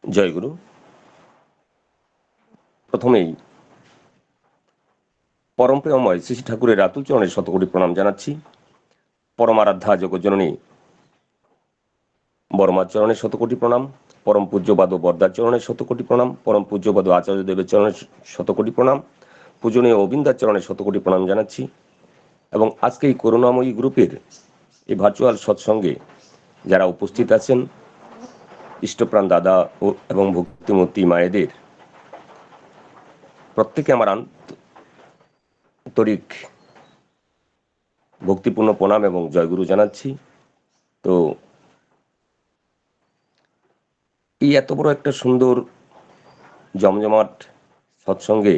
জয়গুরু। প্রথমেই পরম প্রেমময় শ্রী শ্রী ঠাকুরের আতুল চরণের শতকোটি প্রণাম জানাচ্ছি। পরমারাধ্যা জগজ্জননী বর্মার চরণের শতকোটি প্রণাম, পরম পূজ্যবাদ বরদার চরণের শতকোটি প্রণাম, পরম পূজ্যবাদ আচার্যদেবের চরণের শতকোটি প্রণাম, পূজনীয় অবিন্দার চরণের শতকোটি প্রণাম জানাচ্ছি। এবং আজকে এই করুণাময়ী গ্রুপের এই ভার্চুয়াল সৎসঙ্গে যারা উপস্থিত আছেন, ইষ্টপ্রাণ দাদা এবং ভক্তিমূর্তি মায়েদের প্রত্যেকে আমার আন্তরিক ভক্তিপূর্ণ প্রণাম এবং জয়গুরু জানাচ্ছি। তো এই এত বড় একটা সুন্দর জমজমাট সৎসঙ্গে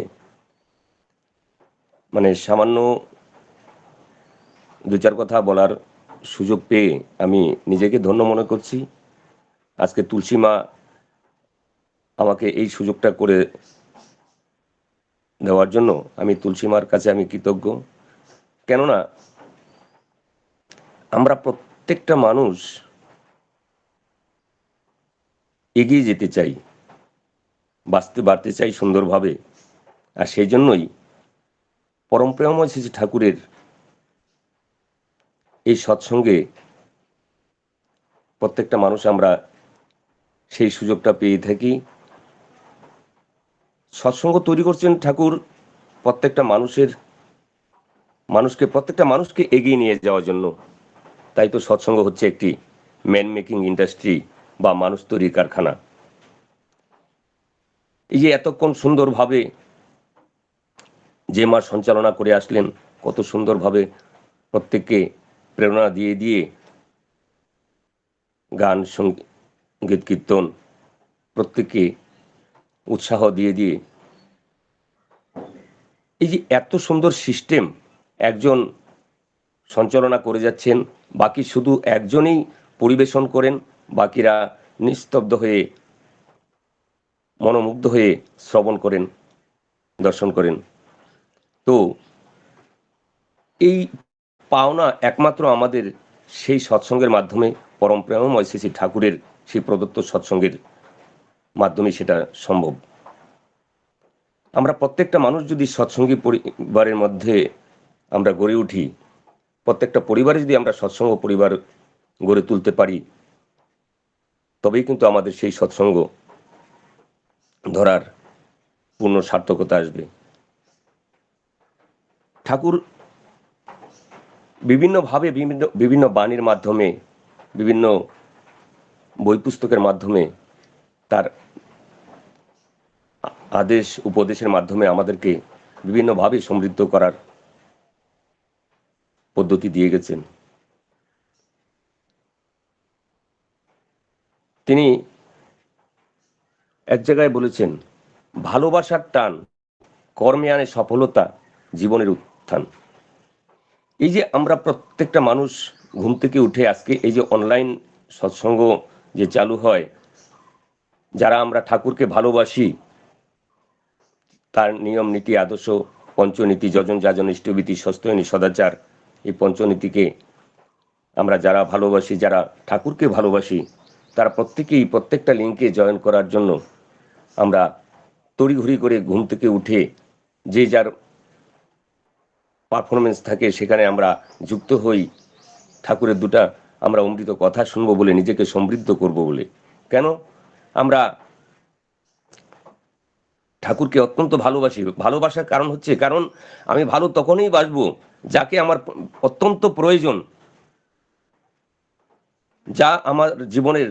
সামান্য দু চার কথা বলার সুযোগ পেয়ে আমি নিজেকে ধন্য মনে করছি। আজকে তুলসী মা আমাকে এই সুযোগটা করে দেওয়ার জন্য আমি তুলসী মার কাছে আমি কৃতজ্ঞ। কেননা আমরা প্রত্যেকটা মানুষ এগিয়ে যেতে চাই, বাড়তে চাই সুন্দরভাবে। আর সেই জন্যই পরম প্রেমময় শ্রী ঠাকুরের এই সৎসঙ্গে প্রত্যেকটা মানুষ আমরা সেই সুযোগটা পেয়ে থাকি। সৎসঙ্গ তৈরি করছেন ঠাকুর প্রত্যেকটা মানুষকে এগিয়ে নিয়ে যাওয়ার জন্য। তাই তো সৎসঙ্গ হচ্ছে একটি ম্যান মেকিং ইন্ডাস্ট্রি বা মানুষ তৈরির কারখানা। এই যে এতক্ষণ সুন্দরভাবে যে মা সঞ্চালনা করে আসলেন, কত সুন্দরভাবে প্রত্যেককে প্রেরণা দিয়ে দিয়ে গান সঙ্গীত কীর্তন প্রত্যেককে উৎসাহ দিয়ে দিয়ে এই যে এত সুন্দর সিস্টেম একজন সঞ্চালনা করে যাচ্ছেন, বাকি শুধু একজনই পরিবেশন করেন, বাকিরা নিস্তব্ধ হয়ে মনোমুগ্ধ হয়ে শ্রবণ করেন, দর্শন করেন। তো এই পাওনা একমাত্র আমাদের সেই সৎসঙ্গের মাধ্যমে, পরম প্রেমময় শ্রী ঠাকুরের সেই প্রদত্ত সৎসঙ্গের মাধ্যমে সেটা সম্ভব। আমরা প্রত্যেকটা মানুষ যদি সৎসঙ্গী পরিবারের মধ্যে আমরা গড়ে উঠি, প্রত্যেকটা পরিবারে যদি আমরা সৎসঙ্গ পরিবার গড়ে তুলতে পারি, তবেই কিন্তু আমাদের সেই সৎসঙ্গ ধরার পূর্ণ সার্থকতা আসবে। ঠাকুর বিভিন্নভাবে বিভিন্ন বাণীর মাধ্যমে, বিভিন্ন বই পুস্তকের মাধ্যমে, তার আদেশ উপদেশের মাধ্যমে আমাদেরকে বিভিন্নভাবে সমৃদ্ধ করার পদ্ধতি দিয়ে গেছেন। তিনি এক জায়গায় বলেছেন, ভালোবাসার টান কর্মে আনে সফলতা, জীবনের উত্থান। এই যে আমরা প্রত্যেকটা মানুষ ঘুম থেকে উঠে আজকে এই যে অনলাইন সৎসঙ্গ যে চালু হয়, যারা আমরা ঠাকুরকে ভালোবাসি, তার নিয়ম নীতি আদর্শ পঞ্চনীতি যজন যাজন ইষ্টভীতি সস্তয়নী সদাচার, এই পঞ্চনীতিকে আমরা যারা ভালোবাসি, যারা ঠাকুরকে ভালোবাসি, তারা প্রত্যেকেই প্রত্যেকটা লিঙ্কে জয়েন করার জন্য আমরা তড়িঘড়ি করে ঘুম থেকে উঠে যে যার পারফরমেন্স থাকে সেখানে আমরা যুক্ত হই, ঠাকুরের দুটা আমরা অমৃত কথা শুনবো বলে, নিজেকে সমৃদ্ধ করব বলে। কেন আমরা ঠাকুরকে অত্যন্ত ভালোবাসি? ভালোবাসার কারণ হচ্ছে, কারণ আমি ভালো তখনই বাসবো যাকে আমার অত্যন্ত প্রয়োজন, যা আমার জীবনের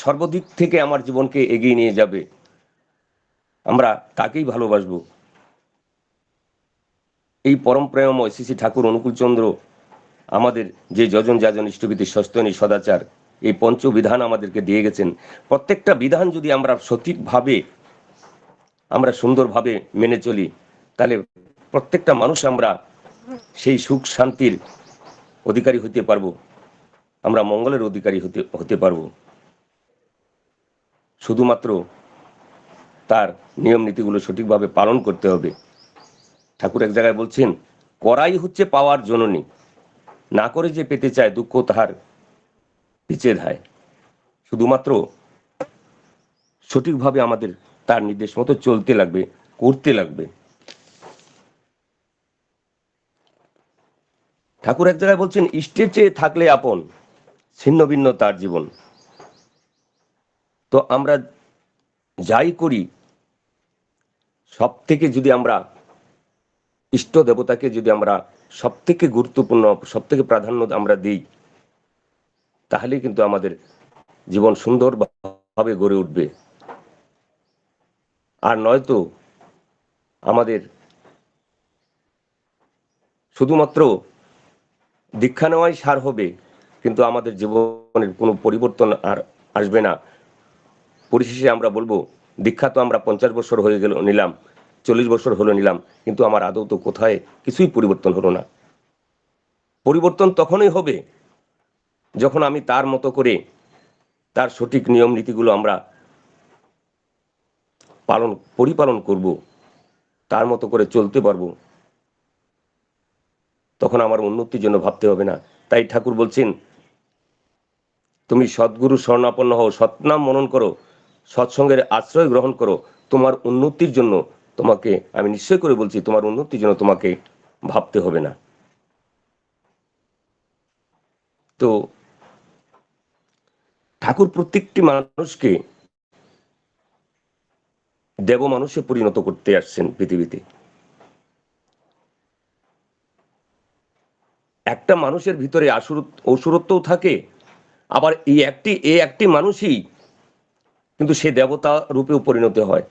সর্বদিক থেকে আমার জীবনকে এগিয়ে নিয়ে যাবে, আমরা তাকেই ভালোবাসবো। এই পরম প্রেমময় শ্রী শ্রী ঠাকুর অনুকূলচন্দ্র আমাদের যে যজন যাজন ইষ্টভীতি সস্তয়নী সদাচার, এই পঞ্চবিধান আমাদেরকে দিয়ে গেছেন। প্রত্যেকটা বিধান যদি আমরা সঠিকভাবে আমরা সুন্দরভাবে মেনে চলি, তাহলে প্রত্যেকটা মানুষ আমরা সেই সুখ শান্তির অধিকারী হতে পারবো, আমরা মঙ্গলের অধিকারী হতে পারবো। শুধুমাত্র তার নিয়ম নীতিগুলো সঠিকভাবে পালন করতে হবে। ঠাকুর এক জায়গায় বলছেন, করাই হচ্ছে পাওয়ার জননী, না করে যে পেতে চায় দুঃখ তাহার পিছে ধায়। শুধুমাত্র সঠিকভাবে আমাদের তার নির্দেশ মতো চলতে লাগবে, করতে লাগবে। ঠাকুর এক জায়গায় বলছেন, ইষ্টের চেয়ে থাকলে আপন, ছিন্ন ভিন্ন তার জীবন। তো আমরা যাই করি, সব থেকে যদি আমরা ইষ্ট দেবতাকে যদি আমরা সব থেকে গুরুত্বপূর্ণ, সব থেকে প্রাধান্য আমরা দিই, তাহলে কিন্তু আমাদের জীবন সুন্দরভাবে গড়ে উঠবে। আর নয়তো আমাদের শুধুমাত্র দীক্ষা নেওয়াই সার হবে, কিন্তু আমাদের জীবনের কোনো পরিবর্তন আর আসবে না। পরিশেষে আমরা বলবো, দীক্ষা তো আমরা 50 বছর হয়ে গেল নিলাম, 40 বছর হলো নিলাম, কিন্তু আমার আদৌ তো কোথায় কিছুই পরিবর্তন হলো না। পরিবর্তন তখনই হবে যখন আমি তার মতো করে তার সঠিক নিয়ম নীতিগুলো আমরা পরিপালন করব, তার মতো করে চলতে পারবো। তখন আমার উন্নতির জন্য ভাবতে হবে না। তাই ঠাকুর বলছেন, তুমি সদ্গুরু শরণাপন্ন হও, সৎনাম মনন করো, সৎসঙ্গের আশ্রয় গ্রহণ করো, তোমার উন্নতির জন্য তোমাকে, আমি নিশ্চয় করে বলছি, তোমার উন্নতির জন্য তোমাকে ভাবতে হবে না। তো ঠাকুর প্রত্যেকটি মানুষকে দেব মানুষে পরিণত করতে আসছেন পৃথিবীতে। একটা মানুষের ভিতরে অসুরত্বও থাকে, আবার এই একটি মানুষই কিন্তু সে দেবতা রূপেও পরিণত হয়।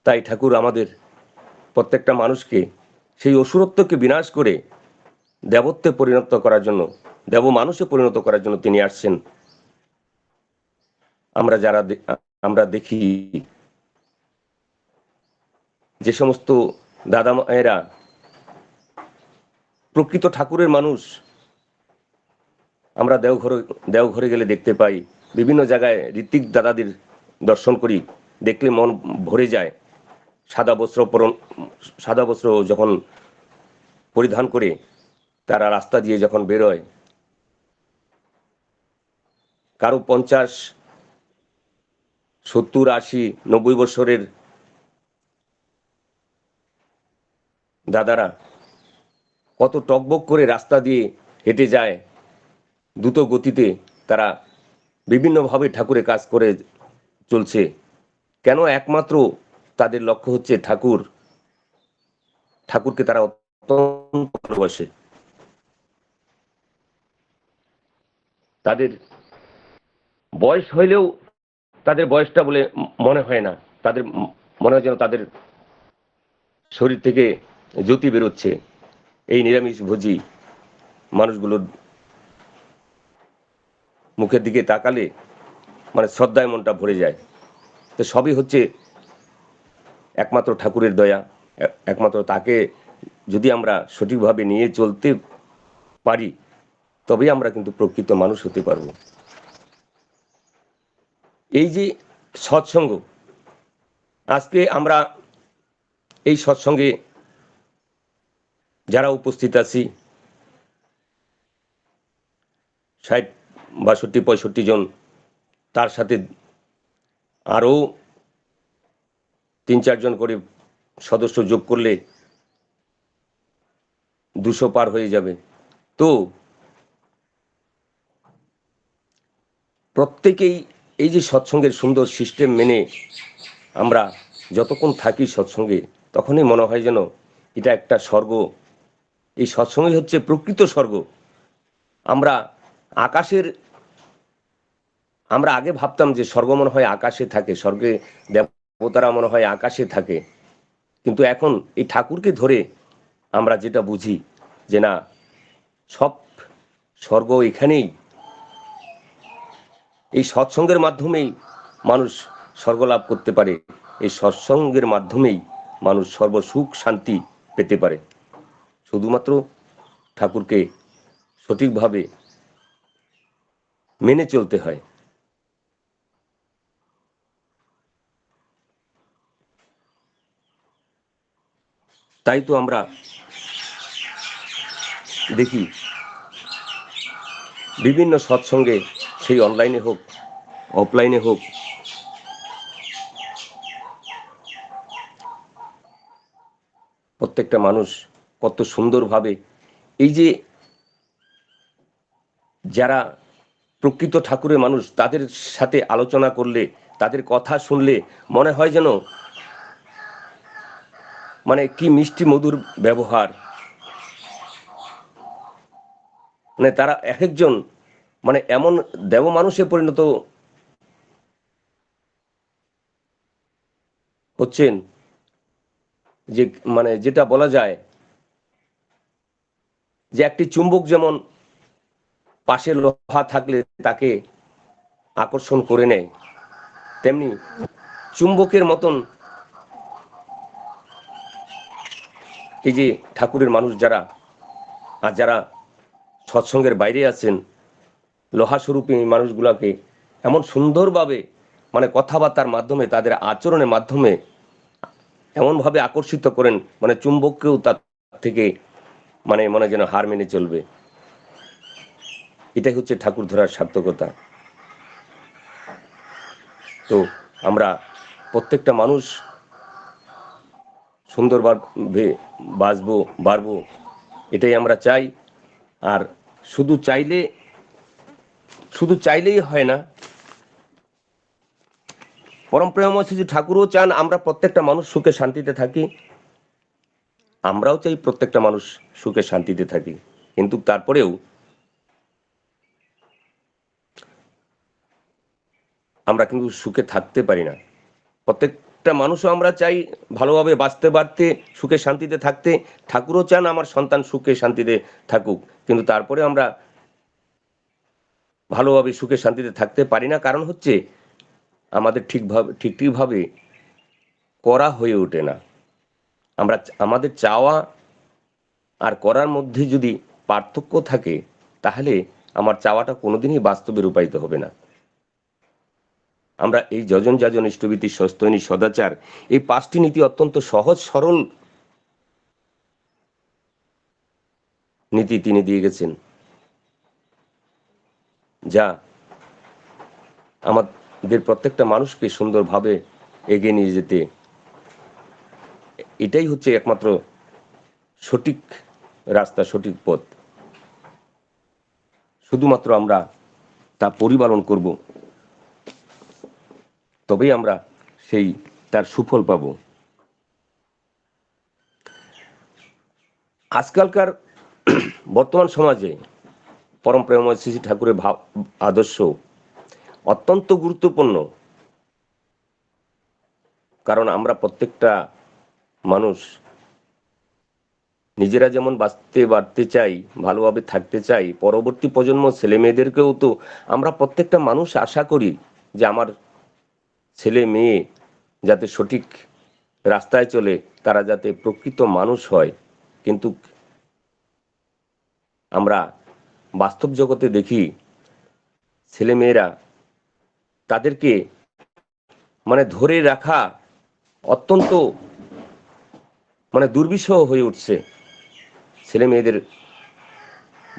তাই ঠাকুর আমাদের প্রত্যেকটা মানুষকে সেই অসুরত্বকে বিনাশ করে দেবত্বে পরিণত করার জন্য, দেব মানুষে পরিণত করার জন্য তিনি আসছেন। আমরা দেখি যে সমস্ত দাদা মায়েরা প্রকৃত ঠাকুরের মানুষ, আমরা দেওঘরে গেলে দেখতে পাই, বিভিন্ন জায়গায় ঋত্বিক দাদাদের দর্শন করি, দেখলে মন ভরে যায়। সাদা বস্ত্র যখন পরিধান করে তারা রাস্তা দিয়ে যখন বেরোয়, কারো 50, 70, 80, 90 বছরের দাদারা কত টকবক করে রাস্তা দিয়ে হেঁটে যায়, দ্রুত গতিতে তারা বিভিন্নভাবে ঠাকুরের কাজ করে চলছে। কেন? একমাত্র তাদের লক্ষ্য হচ্ছে ঠাকুরকে তারা অত্যন্ত ভালোবাসে। তাদের বয়স হইলেও তাদের বয়সটা বলে মনে হয় না, তাদের মনে হয় যেন তাদের শরীর থেকে জ্যোতি বেরোচ্ছে। এই নিরামিষ ভোজী মানুষগুলোর মুখের দিকে তাকালে মানে শ্রদ্ধায় মনটা ভরে যায়। তো সবই হচ্ছে একমাত্র ঠাকুরের দয়া। একমাত্র তাকে যদি আমরা সঠিকভাবে নিয়ে চলতে পারি, তবেই আমরা কিন্তু প্রকৃত মানুষ হতে পারবো। এই যে সৎসঙ্গ, আজকে আমরা এই সৎসঙ্গে যারা উপস্থিত আছি, 60, 62, 65 জন, তার সাথে আরও 3-4 জন করে সদস্য যোগ করলে 200 পার হয়ে যাবে। তো প্রত্যেকেই এই যে সৎসঙ্গের সুন্দর সিস্টেম মেনে আমরা যতক্ষণ থাকি সৎসঙ্গে, তখনই মনে হয় যেন এটা একটা স্বর্গ। এই সৎসঙ্গই হচ্ছে প্রকৃত স্বর্গ। আমরা আকাশের আমরা আগে ভাবতাম যে স্বর্গ মনে হয় আকাশে থাকে, স্বর্গে দেবতারা মনে হয় আকাশে থাকে, কিন্তু এখন এই ঠাকুরকে ধরে আমরা যেটা বুঝি যে না, সব স্বর্গ এখানেই। এই সৎসঙ্গের মাধ্যমেই মানুষ স্বর্গ লাভ করতে পারে, এই সৎসঙ্গের মাধ্যমেই মানুষ সর্বসুখ শান্তি পেতে পারে। শুধুমাত্র ঠাকুরকে সঠিকভাবে মেনে চলতে হয়। তাই তো আমরা দেখি বিভিন্ন সৎসঙ্গে, সেই অনলাইনে হোক অফলাইনে হোক, প্রত্যেকটা মানুষ কত সুন্দরভাবে এই যে যারা প্রকৃত ঠাকুরের মানুষ, তাদের সাথে আলোচনা করলে, তাদের কথা শুনলে মনে হয় যেন মানে কি মিষ্টি মধুর ব্যবহার, মানে তারা এক একজন মানে এমন দেব মানুষে পরিণত হচ্ছেন যে মানে যেটা বলা যায় যে একটি চুম্বক যেমন পাশে লোহা থাকলে তাকে আকর্ষণ করে নেয়, তেমনি চুম্বকের মতন এই যে ঠাকুরের মানুষ যারা, আর যারা সৎসঙ্গের বাইরে আছেন, লোহা স্বরূপী এই মানুষগুলোকে এমন সুন্দরভাবে মানে কথাবার্তার মাধ্যমে, তাদের আচরণের মাধ্যমে এমনভাবে আকর্ষিত করেন, মানে চুম্বককেও তার থেকে মানে মনে যেন হার মেনে চলবে। এটাই হচ্ছে ঠাকুর ধরার সার্থকতা। তো আমরা প্রত্যেকটা মানুষ সুন্দরভাবে বাঁচবো, বাড়বো, এটাই আমরা চাই। আর শুধু চাইলেই হয় না, পরম প্রেমময় শ্রী ঠাকুরও চান আমরা প্রত্যেকটা মানুষ সুখে শান্তিতে থাকি, আমরাও চাই প্রত্যেকটা মানুষ সুখে শান্তিতে থাকি। কিন্তু তারপরেও আমরা কিন্তু সুখে থাকতে পারি না। প্রত্যেকটা মানুষও আমরা চাই ভালোভাবে বাঁচতে সুখে শান্তিতে থাকতে। ঠাকুরও চান আমার সন্তান সুখে শান্তিতে থাকুক, কিন্তু তারপরে আমরা ভালোভাবে সুখে শান্তিতে থাকতে পারি না। কারণ হচ্ছে আমাদের ঠিকভাবে করা হয়ে ওঠে না। আমাদের চাওয়া আর করার মধ্যে যদি পার্থক্য থাকে, তাহলে আমার চাওয়াটা কোনোদিনই বাস্তবে রূপায়িত হবে না। আমরা এই যজন যাজন ইষ্টভীতি সস্তৈনী সদাচার, এই 5টি নীতি অত্যন্ত সহজ সরল নীতি তিনি দিয়ে গেছেন, যা আমাদের প্রত্যেকটা মানুষকে সুন্দরভাবে এগিয়ে নিয়ে যেতে, এটাই হচ্ছে একমাত্র সঠিক রাস্তা, সঠিক পথ। শুধুমাত্র আমরা তা পরিপালন করব, তবেই আমরা সেই তার সুফল পাব। আজকালকার বর্তমান সমাজে পরম প্রেমময় শ্রী ঠাকুরের আদর্শ অত্যন্ত গুরুত্বপূর্ণ। কারণ আমরা প্রত্যেকটা মানুষ নিজেরা যেমন বাড়তে চাই, ভালোভাবে থাকতে চাই, পরবর্তী প্রজন্ম ছেলে মেয়েদেরকেও তো আমরা প্রত্যেকটা মানুষ আশা করি যে আমার ছেলে মেয়ে যাতে সঠিক রাস্তায় চলে, তারা যাতে প্রকৃত মানুষ হয়। কিন্তু আমরা বাস্তব জগতে দেখি ছেলে মেয়েরা, তাদেরকে মানে ধরে রাখা অত্যন্ত মানে দুর্বিষহ হয়ে উঠছে। ছেলে মেয়েদের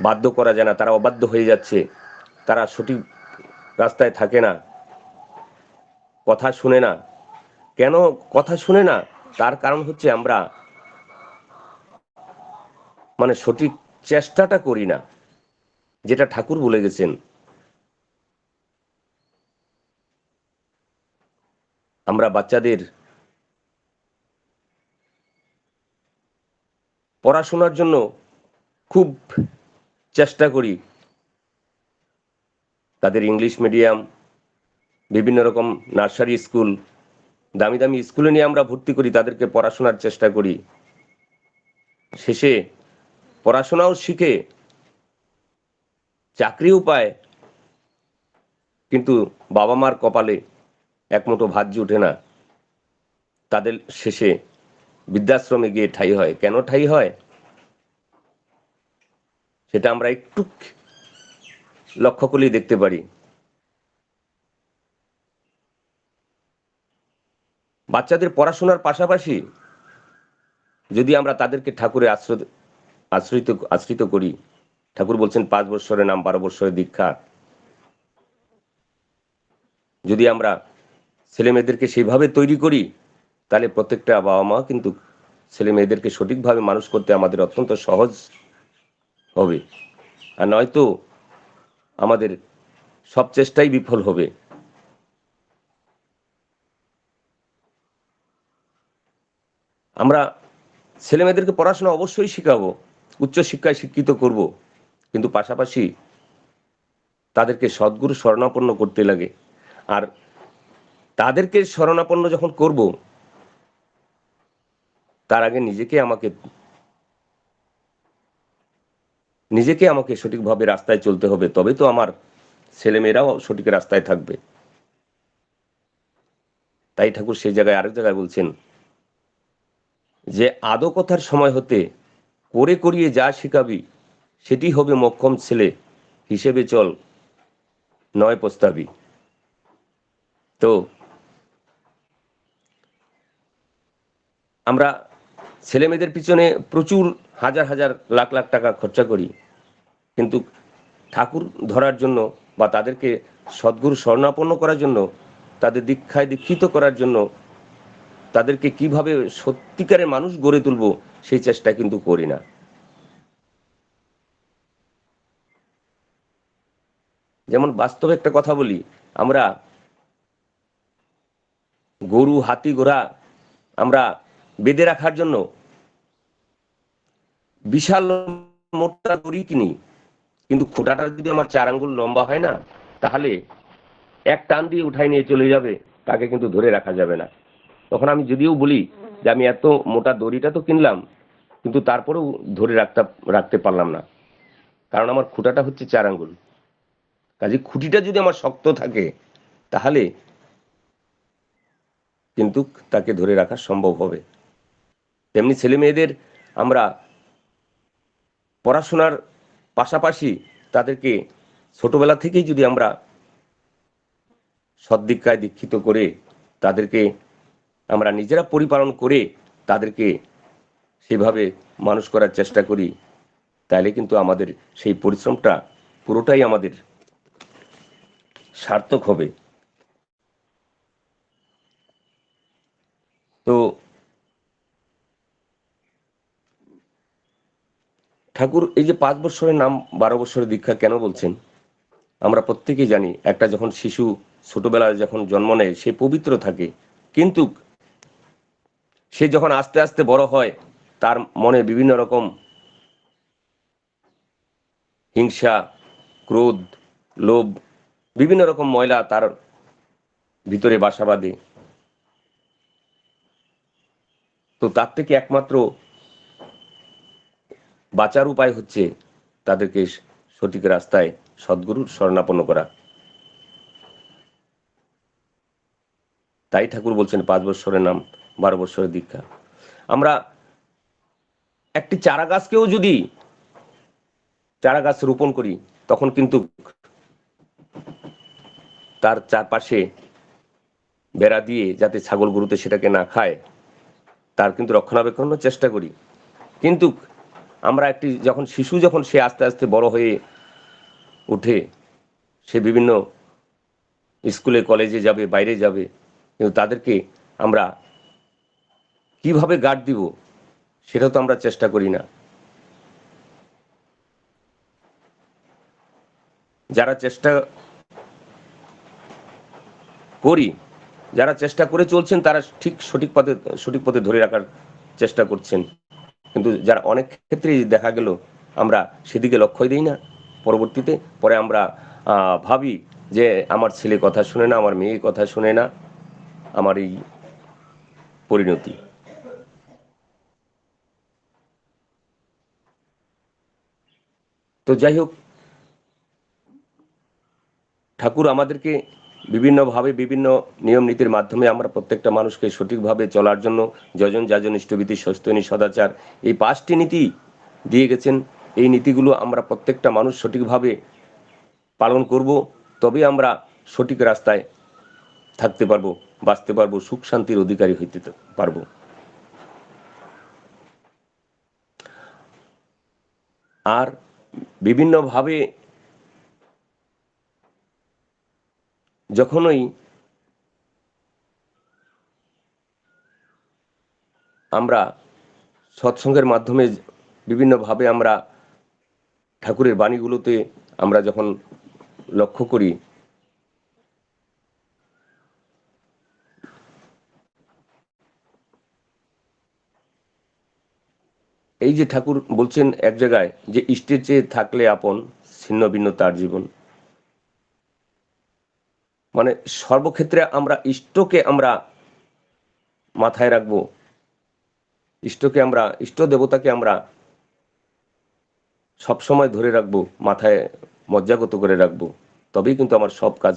বাধ্য করা যায় না, তারা অবাধ্য হয়ে যাচ্ছে, তারা সঠিক রাস্তায় থাকে না, কথা শুনে না। কেন কথা শুনে না? তার কারণ হচ্ছে আমরা মানে সঠিক চেষ্টাটা করি না, যেটা ঠাকুর বলে গেছেন। আমরা বাচ্চাদের পড়াশোনার জন্য খুব চেষ্টা করি, তাদের ইংলিশ মিডিয়াম, বিভিন্ন রকম নার্সারি স্কুল, দামি দামি স্কুলে নিয়ে আমরা ভর্তি করি, তাদেরকে পড়াশোনার চেষ্টা করি। শেষে পড়াশোনাও শিখে চাকরিও পায়, কিন্তু বাবা মার কপালে এক মুঠো ভাত জুটে না। তাদের শেষে বৃদ্ধাশ্রমে গিয়ে ঠাঁই হয়। কেন ঠাঁই হয় সেটা আমরা একটু লক্ষ্য করলেই দেখতে পারি। বাচ্চাদের পড়াশোনার পাশাপাশি যদি আমরা তাদেরকে ঠাকুরের আশ্রয় আশ্রিত আশ্রিত করি। ঠাকুর বলছেন 5 বৎসরের নাম 12 বৎসরের দীক্ষা। যদি আমরা ছেলে মেয়েদেরকে সেইভাবে তৈরি করি, তাহলে প্রত্যেকটা বাবা মা কিন্তু ছেলে মেয়েদেরকে সঠিকভাবে মানুষ করতে আমাদের অত্যন্ত সহজ হবে। আর নয়তো আমাদের সব চেষ্টাই বিফল হবে। আমরা ছেলে মেয়েদেরকে পড়াশোনা অবশ্যই শিখাবো, উচ্চশিক্ষায় শিক্ষিত করব, কিন্তু পাশাপাশি তাদেরকে সদ্গুরু শরণাপন্ন করতে লাগে। আর তাদেরকে শরণাপন্ন যখন করব, তার আগে নিজেকে আমাকে সঠিকভাবে রাস্তায় চলতে হবে, তবে তো আমার ছেলেমেয়েরাও সঠিক রাস্তায় থাকবে। তাই ঠাকুর সেই জায়গায় আরেক জায়গায় বলছেন যে আদো কথার সময় হতে করে করিয়ে যা শিখাবি, সেটি হবে মক্ষম ছেলে, হিসেবে চল নয় প্রস্তাবি। তো আমরা ছেলে মেয়েদের পিছনে প্রচুর হাজার হাজার লাখ লাখ টাকা খরচা করি, কিন্তু ঠাকুর ধরার জন্য বা তাদেরকে সদ্গুরু শরণাপন্ন করার জন্য, তাদের দীক্ষায় দীক্ষিত করার জন্য, তাদেরকে কিভাবে সত্যিকারের মানুষ গড়ে তুলবো সেই চেষ্টা কিন্তু করি না। যেমন বাস্তবে একটা কথা বলি, আমরা গরু হাতি ঘোড়া আমরা বেঁধে রাখার জন্য বিশাল মোটা দড়ি কিনি, কিন্তু খোঁটাটা যদি আমার 4 আঙ্গুল লম্বা হয় না, তাহলে এক টান দিয়ে উঠাই নিয়ে চলে যাবে, তাকে কিন্তু ধরে রাখা যাবে না। তখন আমি যদিও বলি যে আমি এত মোটা দড়িটা তো কিনলাম, কিন্তু তারপরেও ধরে রাখতে পারলাম না, কারণ আমার খুঁটাটা হচ্ছে 4 আঙ্গুল। কাজে খুঁটিটা যদি আমার শক্ত থাকে, তাহলে কিন্তু তাকে ধরে রাখা সম্ভব হবে। তেমনি ছেলে মেয়েদের আমরা পড়াশোনার পাশাপাশি তাদেরকে ছোটবেলা থেকেই যদি আমরা সদ্দীক্ষায় দীক্ষিত করে তাদেরকে আমরা নিজেরা পরিপালন করে তাদেরকে সেভাবে মানুষ করার চেষ্টা করি, তাহলে কিন্তু আমাদের সেই পরিশ্রমটা পুরোটাই আমাদের সার্থক হবে। তো ঠাকুর এই যে 5 বৎসরের নাম 12 বৎসরের দীক্ষা কেন বলছেন, আমরা প্রত্যেকেই জানি একটা যখন শিশু ছোটবেলায় যখন জন্ম নেয় সে পবিত্র থাকে, কিন্তু সে যখন আস্তে আস্তে বড় হয় তার মনে বিভিন্ন রকম হিংসা, ক্রোধ, লোভ, বিভিন্ন রকম ময়লা তার ভিতরে বাসা বাঁধে। তো তার থেকে একমাত্র বাঁচার উপায় হচ্ছে তাদেরকে সঠিক রাস্তায় সদ্গুরুর শরণাপন্ন করা। তাই ঠাকুর বলছেন 5 বৎসরের নাম 12 বৎসরের দীক্ষা। আমরা একটি চারা গাছকেও যদি চারা গাছ রোপণ করি, তখন কিন্তু তার চারপাশে বেড়া দিয়ে যাতে ছাগল গরুতে সেটাকে না খায়, তার কিন্তু রক্ষণাবেক্ষণের চেষ্টা করি। কিন্তু আমরা যখন শিশু যখন সে আস্তে আস্তে বড় হয়ে উঠে, সে বিভিন্ন স্কুলে কলেজে যাবে, বাইরে যাবে, কিন্তু তাদেরকে আমরা কিভাবে গার্ড দিব সেটা তো আমরা চেষ্টা করি না। যারা চেষ্টা করি, যারা চেষ্টা করে চলছেন তারা ঠিক সঠিক পথে ধরে রাখার চেষ্টা করছেন, কিন্তু যারা অনেক ক্ষেত্রেই দেখা গেল আমরা সেদিকে লক্ষ্যই দিই না। পরবর্তীতে পরে আমরা ভাবি যে আমার ছেলে কথা শুনে না, আমার মেয়ে কথা শুনে না, আমার এই পরিণতি। তো যাই হোক, ঠাকুর আমাদেরকে বিভিন্নভাবে বিভিন্ন নিয়ম নীতির মাধ্যমে আমরা প্রত্যেকটা মানুষকে সঠিকভাবে চলার জন্য যজন যাজন ইষ্টভীতি সস্তনী সদাচার এই 5টি নীতি দিয়ে গেছেন। এই নীতিগুলো আমরা প্রত্যেকটা মানুষ সঠিকভাবে পালন করব, তবে আমরা সঠিক রাস্তায় থাকতে পারবো, বাঁচতে পারবো, সুখ শান্তির অধিকারী হইতে পারবো। আর বিভিন্নভাবে যখনই আমরা সৎসঙ্গের মাধ্যমে বিভিন্নভাবে আমরা ঠাকুরের বাণীগুলোতে আমরা যখন লক্ষ্য করি, এই যে ঠাকুর বলছেন এক জায়গায় যে ইষ্টের চেয়ে থাকলে আপন, ছিন্ন ভিন্ন তার জীবন, মানে সর্বক্ষেত্রে আমরা ইষ্টকে আমরা মাথায় রাখবো, ইষ্টকে আমরা, ইষ্ট দেবতাকে আমরা সবসময় ধরে রাখবো, মাথায় মজ্জাগত করে রাখবো, তবেই কিন্তু আমার সব কাজ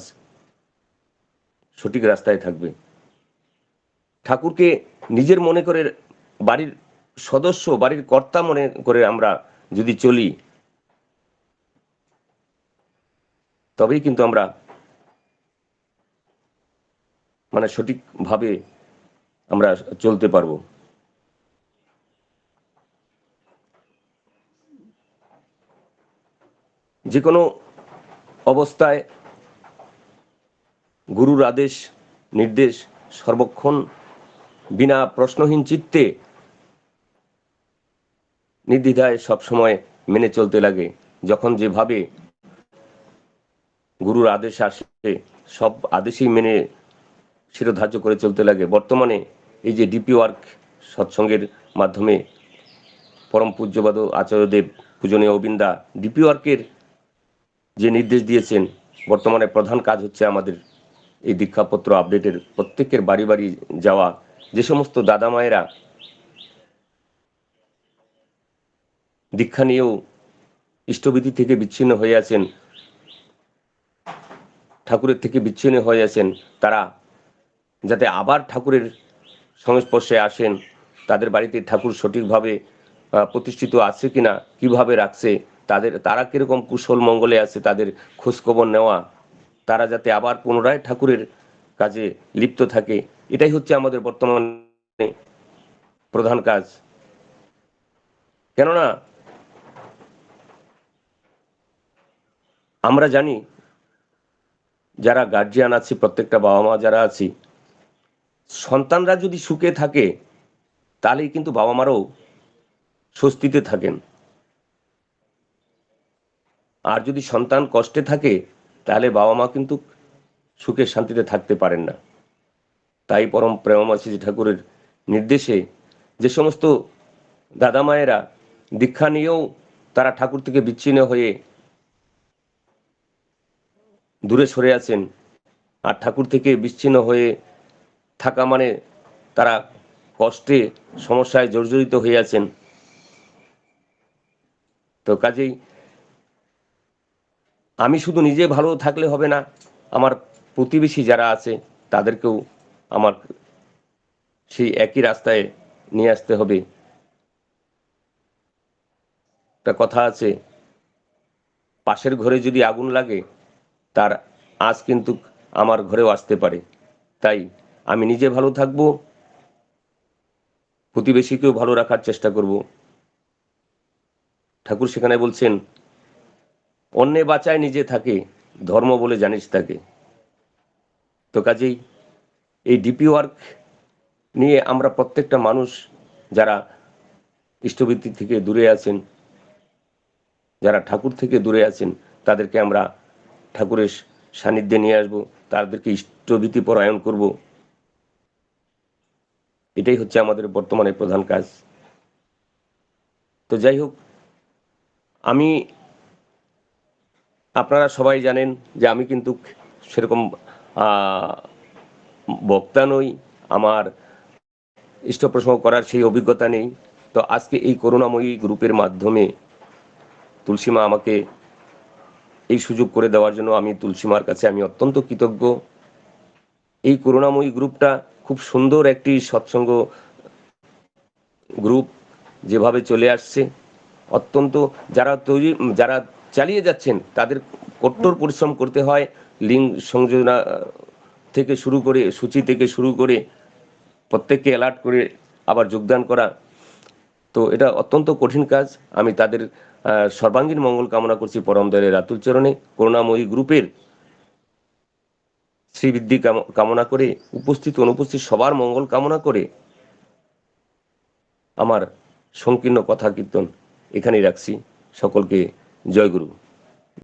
সঠিক রাস্তায় থাকবে। ঠাকুরকে নিজের মনে করে, বাড়ির সদস্য, বাড়ির কর্তা মনে করে আমরা যদি চলি, তবেই কিন্তু আমরা মানে সঠিকভাবে আমরা চলতে পারবো। যে কোনো অবস্থায় গুরুর আদেশ নির্দেশ সর্বক্ষণ বিনা প্রশ্নহীন চিত্তে নির্দ্বিধায় সবসময় মেনে চলতে লাগে। যখন যেভাবে গুরুর আদেশ আসে সব আদেশই মেনে শিরোধার্য করে চলতে লাগে। বর্তমানে এই যে ডিপি ওয়ার্ক সৎসঙ্গের মাধ্যমে পরম পূজ্যপাদ আচার্যদেব পূজনীয় অবিন্দা ডিপি ওয়ার্কের যে নির্দেশ দিয়েছেন, বর্তমানে প্রধান কাজ হচ্ছে আমাদের এই দীক্ষাপত্র আপডেটের, প্রত্যেকের বাড়ি বাড়ি যাওয়া। যে সমস্ত দাদা মায়েরা দীক্ষা নিয়েও ইষ্টবিধি থেকে বিচ্ছিন্ন হয়ে আছেন, ঠাকুরের থেকে বিচ্ছিন্ন হয়ে আছেন, তারা যাতে আবার ঠাকুরের সংস্পর্শে আসেন, তাদের বাড়িতে ঠাকুর সঠিকভাবে প্রতিষ্ঠিত আছে কিনা, কিভাবে রাখছে, তারা কিরকম কুশল মঙ্গলে আছে, তাদের খোঁজখবর নেওয়া, তারা যাতে আবার পুনরায় ঠাকুরের কাজে লিপ্ত থাকে, এটাই হচ্ছে আমাদের বর্তমানে প্রধান কাজ। কেননা আমরা জানি যারা গার্জিয়ান আছি, প্রত্যেকটা বাবা মা যারা আছি, সন্তানরা যদি সুখে থাকে তাহলেই কিন্তু বাবা মারও স্বস্তিতে থাকেন, আর যদি সন্তান কষ্টে থাকে তাহলে বাবা মা কিন্তু সুখে শান্তিতে থাকতে পারেন না। তাই পরম প্রেমাশিস ঠাকুরের নির্দেশে যে সমস্ত দাদা মায়েরা দীক্ষা নিয়েও তারা ঠাকুর থেকে বিচ্ছিন্ন হয়ে দূরে সরে আছেন, আর ঠাকুর থেকে বিচ্ছিন্ন হয়ে থাকা মানে তারা কষ্টে সমস্যায় জর্জরিত হয়ে আছেন, তো কাজেই আমি শুধু নিজে ভালো থাকলে হবে না, আমার প্রতিবেশী যারা আছে তাদেরকেও আমার সেই একই রাস্তায় নিয়ে আসতে হবে। একটা কথা আছে, পাশের ঘরে যদি আগুন লাগে তার আঁচ কিন্তু আমার ঘরেও আসতে পারে। তাই আমি নিজে ভালো থাকবো, প্রতিবেশীকেও ভালো রাখার চেষ্টা করব। ঠাকুর সেখানে বলছেন, অন্যে বাঁচায় নিজে থাকে, ধর্ম বলে জানিস তাকে। তো কাজেই এই ডিপি ওয়ার্ক নিয়ে আমরা প্রত্যেকটা মানুষ যারা ইষ্টবৃত্তি থেকে দূরে আছেন, যারা ঠাকুর থেকে দূরে আছেন, তাদেরকে আমরা ঠাকুরের সান্নিধ্যে নিয়ে আসব, তাদেরকে ইষ্টভীতি পরায়ণ করব। এটাই হচ্ছে আমাদের বর্তমানে প্রধান কাজ। তো যাই হোক, আমি, আপনারা সবাই জানেন যে আমি কিন্তু সেরকম বক্তা নই, আমার ইষ্ট প্রসঙ্গ করার সেই অভিজ্ঞতা নেই। তো আজকে এই করুণাময়ী গ্রুপের মাধ্যমে তুলসীমা আমাকে এই সুযোগ করে দেওয়ার জন্য আমি তুলসীমার কাছে আমি অত্যন্ত কৃতজ্ঞ। এই করুণাময়ী গ্রুপটা খুব সুন্দর একটি সৎসঙ্গ গ্রুপ, যেভাবে চলে আসছে, অত্যন্ত যারা চালিয়ে যাচ্ছেন তাদের কঠোর পরিশ্রম করতে হয়, লিঙ্ক সংযোজনা থেকে শুরু করে, সূচি থেকে শুরু করে প্রত্যেককে অ্যালার্ট করে আবার যোগদান করা, তো এটা অত্যন্ত কঠিন কাজ। আমি তাদের সর্বাঙ্গীন মঙ্গল কামনা করছি পরম দয়ালের রাতুল চরণে। করুণাময়ী গ্রুপের শ্রীবৃদ্ধি কামনা করে, উপস্থিত অনুপস্থিত সবার মঙ্গল কামনা করে আমার সংকীর্ণ কথা কীর্তন এখানেই রাখছি। সকলকে জয় গুরু।